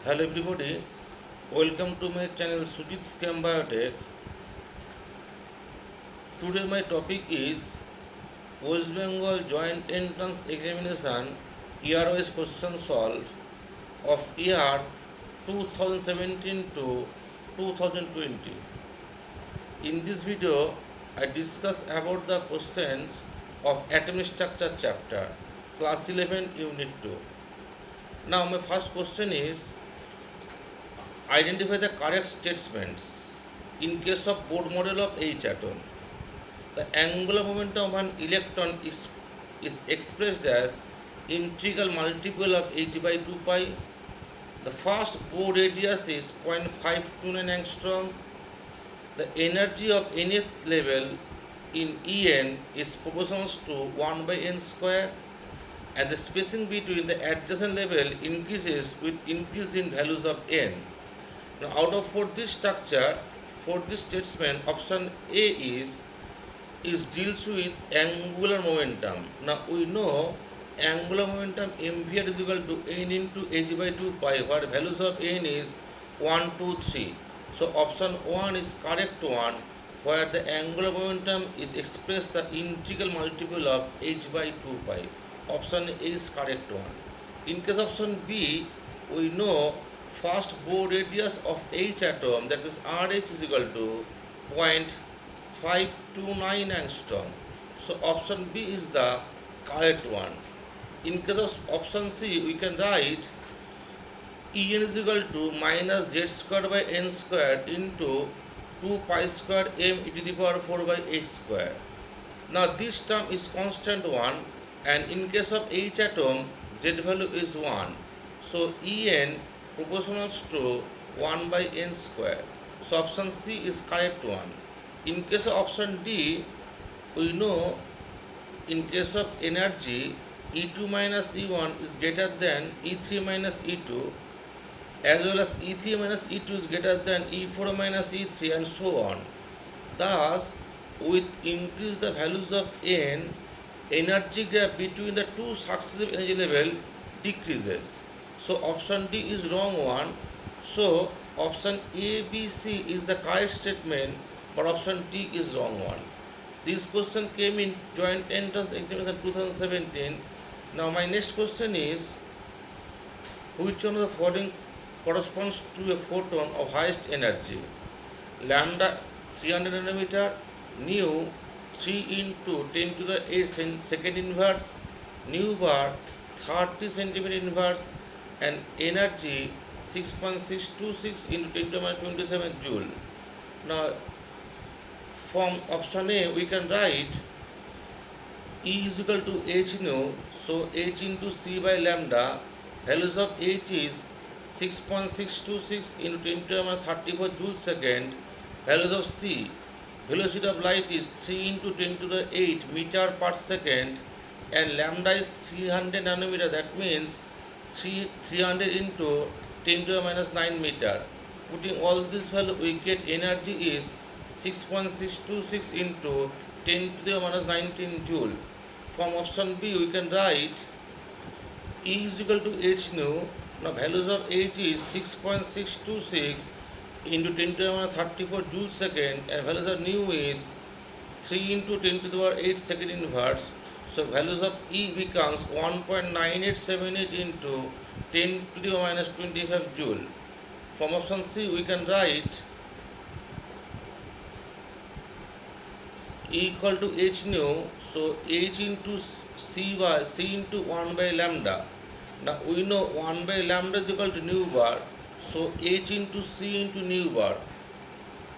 Hello everybody, welcome to my channel Sujit Scam Biotech. Today my topic is West Bengal Joint Entrance Examination year-wise question solve of year 2017 to 2020. In this video, I discuss about the questions of atomic structure chapter, class 11, unit 2. Now my first question is identify the correct statements in case of Bohr model of H atom. The angular momentum of an electron is expressed as integral multiple of h by 2 pi. The first Bohr radius is 0.529 angstrom. The energy of nth level in En is proportional to 1 by n square, and the spacing between the adjacent level increases with increase in values of n. Now, out of for this structure, for this statement, option A is deals with angular momentum. Now we know angular momentum mvr is equal to n into h by 2 pi, where values of n is 1, 2, 3. So option 1 is correct one, where the angular momentum is expressed the integral multiple of h by 2 pi. Option A is correct one. In case option B, we know first Bohr radius of H atom, that is RH, is equal to 0.529 angstrom. So option B is the correct one. In case of option C, we can write En is equal to minus z square by n square into 2 pi square m e to the power 4 by h square. Now this term is constant one, and in case of H atom, z value is 1. So En proportional to 1 by n square. So option C is correct one. In case of option D, we know in case of energy E2 minus E1 is greater than E3 minus E2, as well as E3 minus E2 is greater than E4 minus E3, and so on. Thus, with increase the values of n, energy gap between the two successive energy level decreases. So option D is wrong one. So option A, B, C is the correct statement, but option D is wrong one. This question came in Joint Entrance Examination 2017. Now my next question is, which one of the following corresponds to a photon of highest energy? Lambda 300 nanometer, nu 3 into 10 to the 8 second inverse, nu bar 30 centimeter inverse, and energy 6.626 into 10 to the minus 27 joule. Now from option A we can write E is equal to h nu, so h into c by lambda, values of h is 6.626 into 10 to the minus 34 joule second, values of c, velocity of light is 3 into 10 to the 8 meter per second, and lambda is 300 nanometer, that means 300 into 10 to the minus 9 meter. Putting all this value, we get energy is 6.626 into 10 to the minus 19 joule. From option B, we can write E is equal to h nu. Now values of h is 6.626 into 10 to the minus 34 joule second, and values of nu is 3 into 10 to the power 8 second inverse. So values of E becomes 1.9878 into 10 to the minus 25 joule. From option C, we can write E equal to h nu, so h into c into 1 by lambda. Now we know 1 by lambda is equal to nu bar, so h into c into nu bar.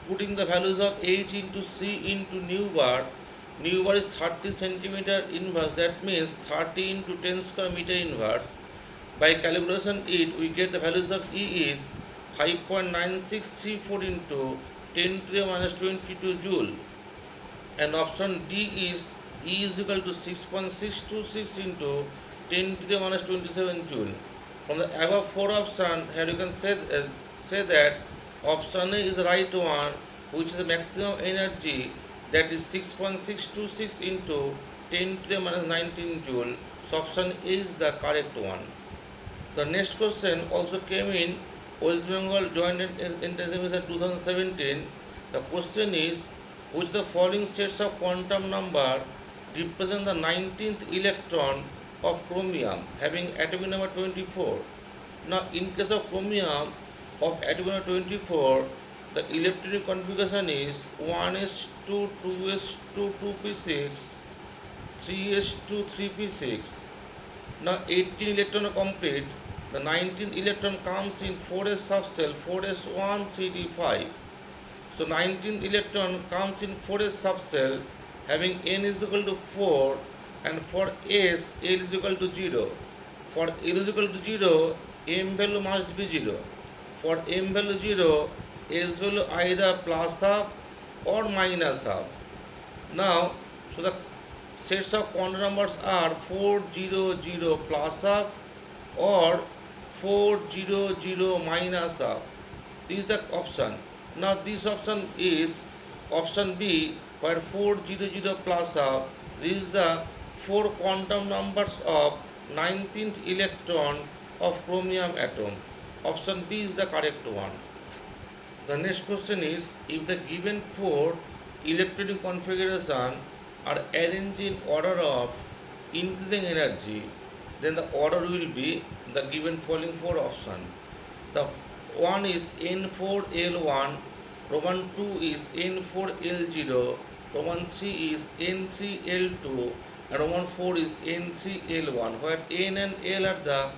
Putting the values of h into c into nu bar is 30 centimeter inverse, that means 30 into 10 square meter inverse. By calculation it, we get the values of E is 5.9634 into 10 to the minus 22 joule. And option D is E is equal to 6.626 into 10 to the minus 27 joule. From the above four options, here you can say that option A is the right one, which is the maximum energy, that is 6.626 into 10 to the minus 19 joule. So option A is the correct one. The next question also came in West Bengal Joint Examination 2017. The question is, which the following sets of quantum number represent the 19th electron of chromium having atomic number 24. Now, in case of chromium of atomic number 24, the electronic configuration is 1s2, 2s2, 2p6, 3s2, 3p6. Now 18 electron are complete. The 19th electron comes in 4s subcell 4s1 3d5. So 19th electron comes in 4s subcell having n is equal to 4, and for s l is equal to 0. For l is equal to 0, m value must be 0. For m value 0, s value either plus half or minus half. Now, so the sets of quantum numbers are 400 plus half or 400 minus half. This is the option. Now this option is option B, where 400 plus half. This is the 4 quantum numbers of 19th electron of chromium atom. Option B is the correct one. The next question is, if the given 4 electronic configuration are arranged in order of increasing energy, then the order will be the given following 4 option. The one is N4L1, Roman 2 is N4L0, Roman 3 is N3L2, and Roman 4 is N3L1, where N and L are the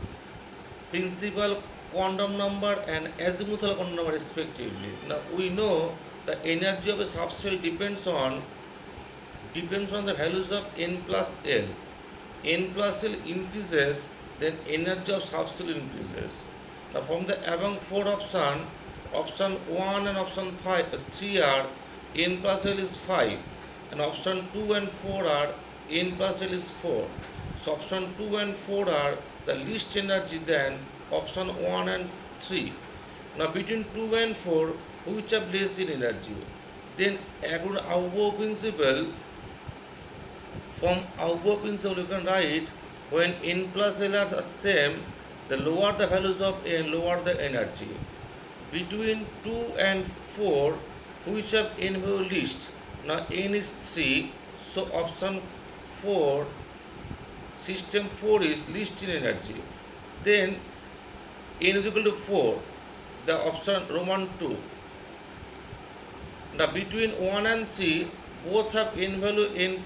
principal quantum number and azimuthal quantum number respectively. Now we know the energy of a subcell depends on the values of n plus L. N plus L increases, then energy of subcell increases. Now from the above 4 option 1 and option 3 are n plus L is 5, and option 2 and 4 are n plus L is 4. So option 2 and 4 are the least energy than option 1 and 3. Now between 2 and 4, which have less in energy? Then according to Aufbau principle, from Aufbau principle you can write, when n plus L are the same, the lower the values of n, lower the energy. Between 2 and 4, which have n value least? Now n is 3, so option 4, system 4 is least in energy. Then n is equal to 4, the option Roman 2. Now between 1 and 3, both have n value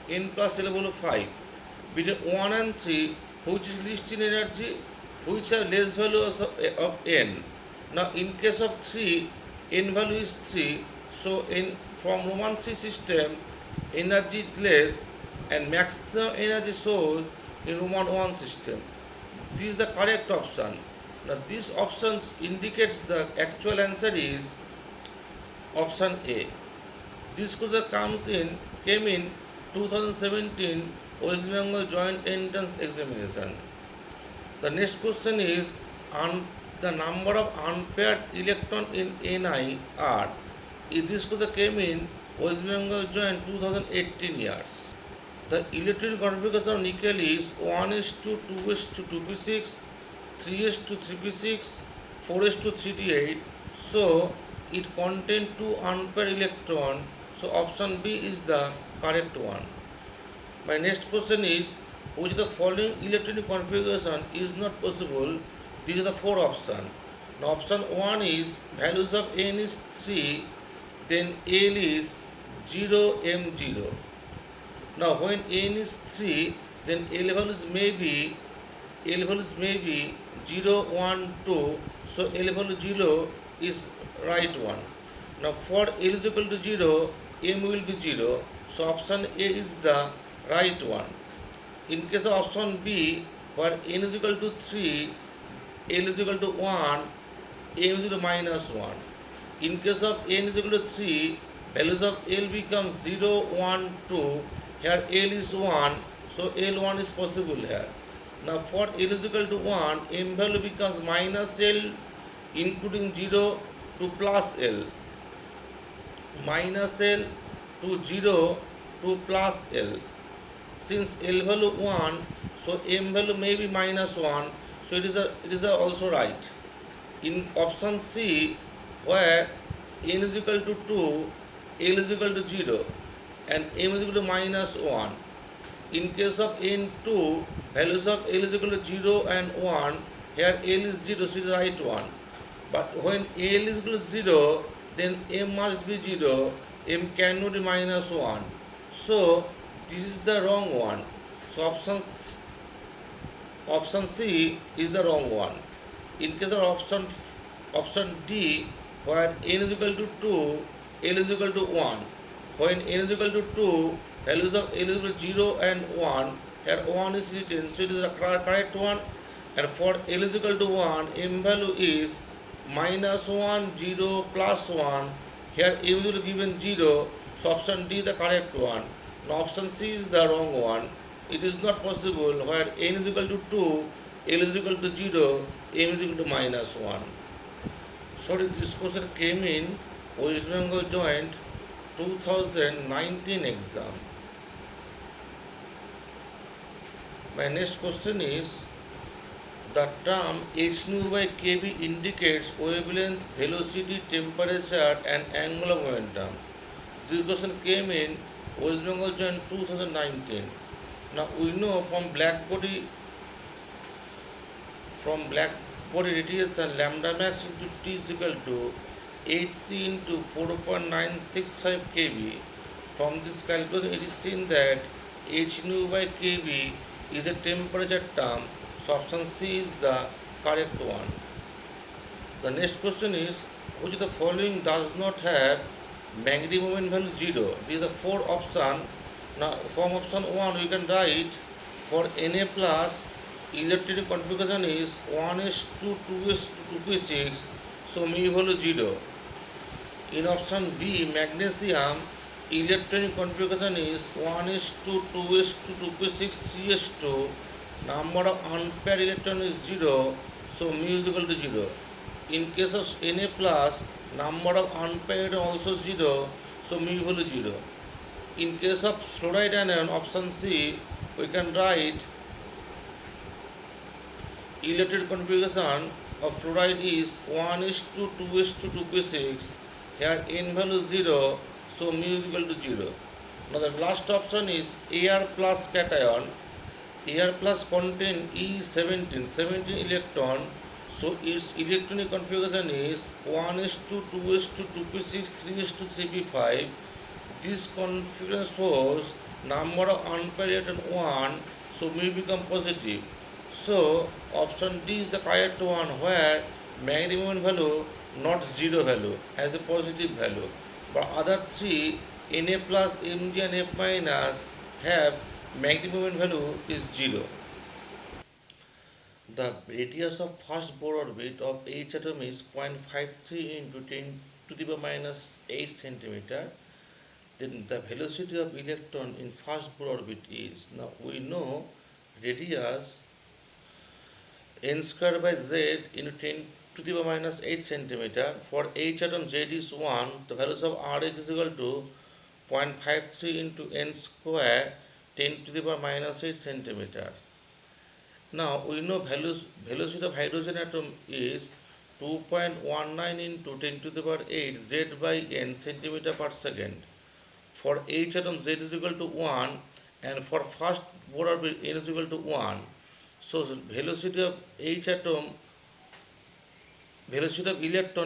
n plus L value 5. Between 1 and 3, which is least in energy, which have less value of n. Now in case of 3, n value is 3, so from Roman 3 system, energy is less and maximum energy source in Roman 1 system. This is the correct option. Now this option indicates the actual answer is option A. This question came in 2017 West Bengal Joint Entrance Examination. The next question is, the number of unpaired electron in Ni are. This question came in West Bengal Joint 2018 years. The electronic configuration of nickel is 1s2, 2s2, 2p6, 3s2, 3p6, 4s2, 3d8. So it contains 2 unpaired electrons. So option B is the correct one. My next question is, which of the following electronic configuration is not possible? These are the 4 options. Now option 1 is values of n is 3, then L is 0, M0. Now when n is 3, then L values may be 0, 1, 2. So L value 0 is right one. Now for L is equal to 0, M will be 0. So option A is the right one. In case of option B, where n is equal to 3, L is equal to 1, M is equal to minus 1. In case of n is equal to 3, values of L becomes 0, 1, 2. Here L is 1, so L1 is possible here. Now for L is equal to 1, M value becomes minus L, including 0 to plus L. Minus L to 0 to plus L. Since L value 1, so M value may be minus 1, so it is also right. In option C, where n is equal to 2, L is equal to 0, and M is equal to minus 1. In case of n2, values of L is equal to 0 and 1, here L is 0, so it is the right one. But when L is equal to 0, then M must be 0, M cannot be minus 1. So this is the wrong one. So option C is the wrong one. In case of option D, where n is equal to 2, L is equal to 1. When n is equal to 2, values of L is equal to 0 and 1. Here 1 is written, so it is the correct one. And for L is equal to 1, M value is minus 1, 0, plus 1. Here M will be given 0, so option D is the correct one. Now option C is the wrong one. It is not possible where n is equal to 2, L is equal to 0, M is equal to minus 1. Sorry, this question came in West Bengal Joint 2019 exam. My next question is, the term h nu by kb indicates wavelength, velocity, temperature and angular momentum. This question came in West Bengal Joint 2019. Now we know from black body radiation lambda max into T is equal to hc into 4.965 kb. From this calculation it is seen that h nu by kb is a temperature term, so option C is the correct one. The next question is, which of the following does not have magnetic moment value 0? These are the four options. Now from option 1 we can write for Na plus electric configuration is 1s2 2s2 2p6, so mu value 0. In option B, magnesium electronic configuration is 1s2 2s2 2p6 3s2, number of unpaired electron is 0, so mu is equal to 0. In case of Na plus, number of unpaired also 0, so mu value 0. In case of fluoride anion, option C, we can write electric configuration of fluoride is 1s2 2s2 2p6. Here n value 0, so mu is equal to 0. Now the last option is Ar plus cation. Ar plus contain E17, 17 electron, so its electronic configuration is 1s2 2s2 2p6 3s2 3p5. This configuration shows number of unpaired electron 1, so mu become positive. So option D is the correct one, where magnetic moment value not 0 value, has a positive value. But other three, Na plus, Mg and F minus, have magnetic moment value is 0. The radius of first Bohr orbit of H atom is 0.53 into 10 to the power minus 8 centimeter. Then the velocity of electron in first Bohr orbit is, now we know radius n square by z into 10 to the power minus 8 centimeter. For H atom z is 1, the values of RH is equal to 0.53 into n square 10 to the power minus 8 centimeter. Now we know velocity of hydrogen atom is 2.19 into 10 to the power 8 z by n centimeter per second. For H atom z is equal to 1, and for first Bohr orbit n is equal to 1. So velocity of electron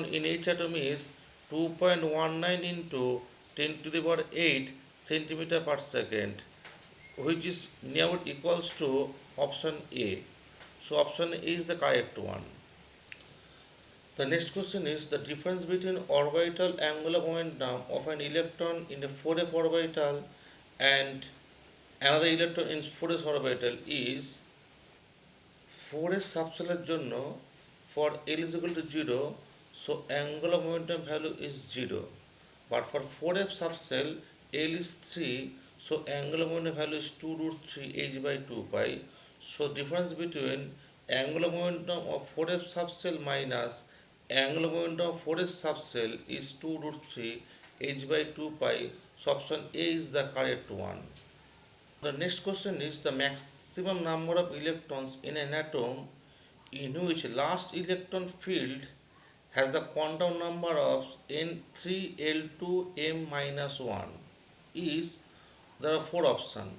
in H atom is 2.19 into 10 to the power 8 centimeter per second, which is near equals to option A. So option A is the correct one. The next question is, the difference between orbital angular momentum of an electron in a 4f orbital and another electron in 4s orbital is 4s subshell জন্য for L is equal to 0, so angular momentum value is 0. But for 4f subshell, L is 3, so angular momentum value is 2 root 3 h by 2 pi. So difference between angular momentum of 4f subshell minus angular momentum of 4s subshell is 2 root 3 h by 2 pi. So option A is the correct one. The next question is, the maximum number of electrons in an atom in which last electron field has the quantum number of n3l2m minus 1 is there are four options.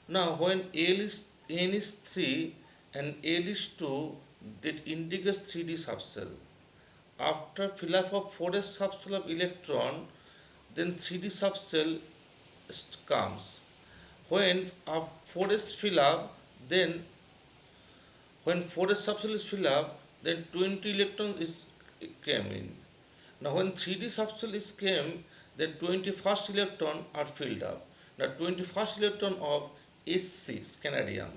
Now when n is 3 and l is 2, that indicates 3D subcell. After fill up of 4s subcell of electron, then 3D subcell comes. When 4s fill up, then when 4s subcell is filled up, then 20 electrons is came in. Now when 3D subcell is came, then 21st electron are filled up. Now 21st electron of SC, Canadian.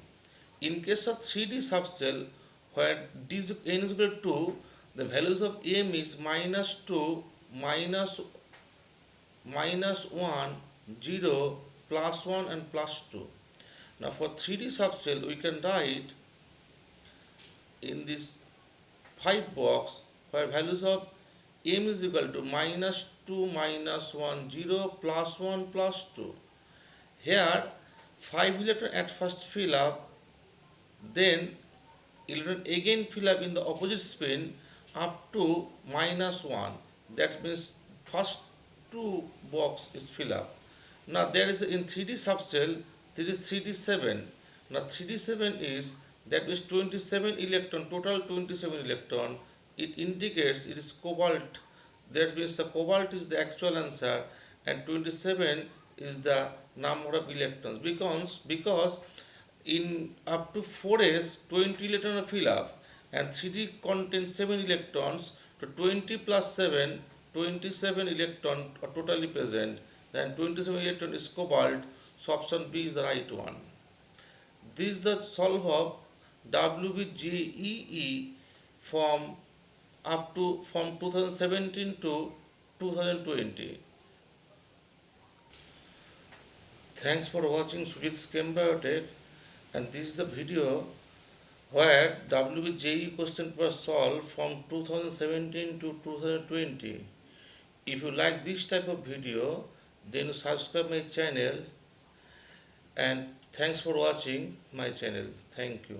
In case of 3D subcell, where d is n is equal to 2, the values of m is minus 2, minus 1, 0, plus 1 and plus 2. Now for 3D subcell, we can write in this 5 box where values of m is equal to minus 2, minus 1, 0, plus 1, plus 2. Here 5 electron at first fill up, then electron again fill up in the opposite spin up to minus 1. That means first two box is fill up. Now there is in 3D subcell, there is 3D7. Now 3D7 is, that means 27 electron, total 27 electron. It indicates it is cobalt. That means the cobalt is the actual answer and 27 is the number of electrons. Because in up to 4s, 20 electrons are fill up and 3D contains 7 electrons. So 20 plus 7, 27 electrons are totally present. Then 27 electron is cobalt. So option B is the right one. This is the solve of WBJEE from 2017 to 2020. Thanks for watching Sujit's Chem Biotech, and this is the video where WBJEE question was solved from 2017 to 2020. If you like this type of video, then subscribe my channel, and thanks for watching my channel. Thank you.